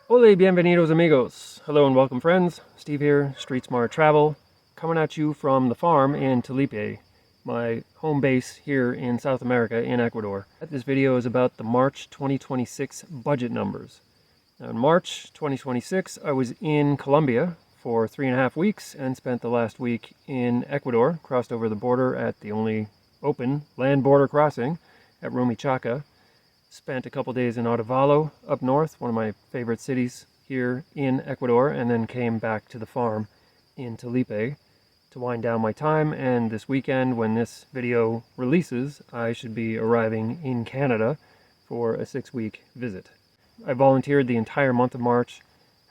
Hola, bienvenidos amigos. Hello and welcome friends. Steve here, Street Smart Travel, coming at you from the farm in Tulipe, my home base here in South America in Ecuador. This video is about the March 2026 budget numbers. Now, in March 2026, I was in Colombia for 3.5 weeks and spent the last week in Ecuador, crossed over the border at the only open land border crossing at Rumichaca. Spent a couple days in Otavalo up north, one of my favorite cities here in Ecuador, and then came back to the farm in Tulipe to wind down my time. And this weekend, when this video releases, I should be arriving in Canada for a 6-week visit. I volunteered the entire month of March,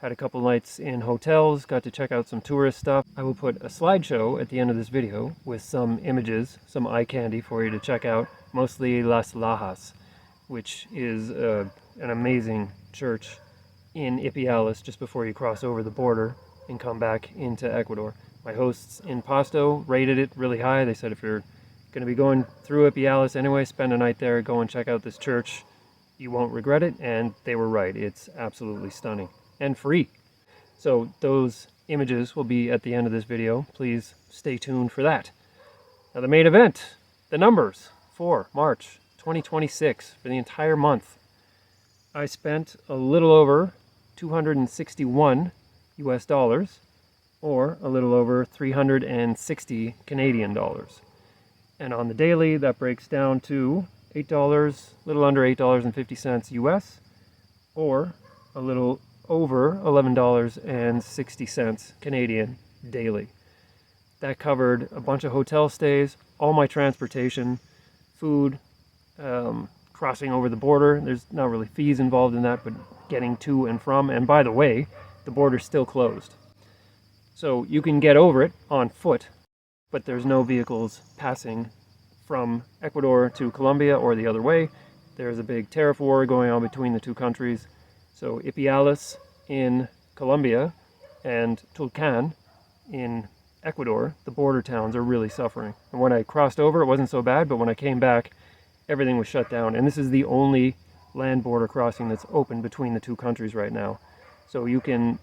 had a couple nights in hotels, got to check out some tourist stuff. I will put a slideshow at the end of this video with some images, some eye candy for you to check out, mostly Las Lajas, which is an amazing church in Ipiales just before you cross over the border and come back into Ecuador. My hosts in Pasto rated it really high. They said if you're going to be going through Ipiales anyway, spend a night there, go and check out this church. You won't regret it, and they were right. It's absolutely stunning and free. So those images will be at the end of this video. Please stay tuned for that. Now the main event, the numbers for March 2026 for the entire month. I spent a little over 261 US dollars, or a little over 360 Canadian dollars. And on the daily, that breaks down to $8, a little under $8.50 US, or a little over $11.60 Canadian daily. That covered a bunch of hotel stays, all my transportation, food, crossing over the border. There's not really fees involved in that, but getting to and from. And by the way, the border's still closed. So you can get over it on foot, but there's no vehicles passing from Ecuador to Colombia or the other way. There's a big tariff war going on between the two countries. So Ipiales in Colombia and Tulcán in Ecuador, the border towns, are really suffering. And when I crossed over, it wasn't so bad, but when I came back, everything was shut down. And this is the only land border crossing that's open between the two countries right now. So you can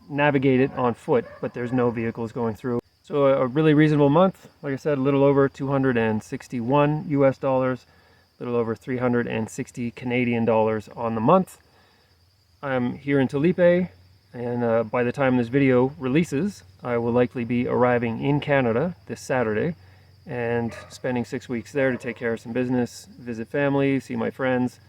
navigate it on foot, but there's no vehicles going through. So a really reasonable month. Like I said, a little over 261 US dollars, a little over 360 Canadian dollars on the month. I'm here in Tulipe, and by the time this video releases, I will likely be arriving in Canada this Saturday and spending 6 weeks there to take care of some business, visit family, see my friends,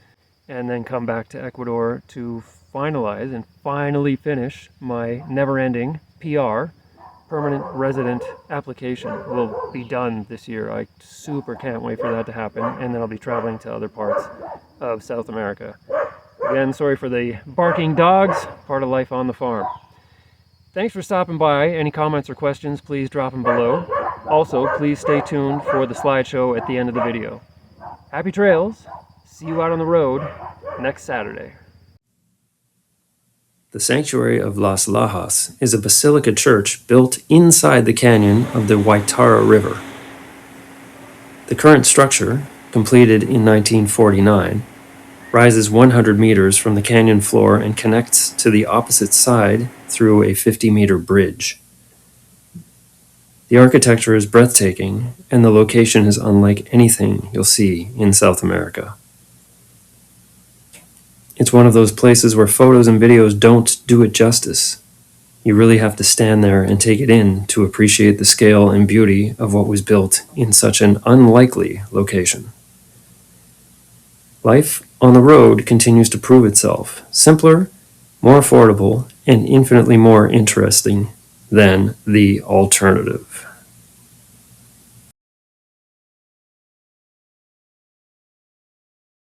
and then come back to Ecuador to finalize and finally finish my never-ending PR, permanent resident application. Will be done this year. I super can't wait for that to happen, and then I'll be traveling to other parts of South America. Again, sorry for the barking dogs, part of life on the farm. Thanks for stopping by. Any comments or questions, please drop them below. Also, please stay tuned for the slideshow at the end of the video. Happy trails. See you out on the road next Saturday. The sanctuary of Las Lajas is a basilica church built inside the canyon of the Guáitara River. The current structure, completed in 1949, rises 100 meters from the canyon floor and connects to the opposite side through a 50-meter bridge. The architecture is breathtaking, and the location is unlike anything you'll see in South America. It's one of those places where photos and videos don't do it justice. You really have to stand there and take it in to appreciate the scale and beauty of what was built in such an unlikely location. Life on the road continues to prove itself simpler, more affordable, and infinitely more interesting than the alternative.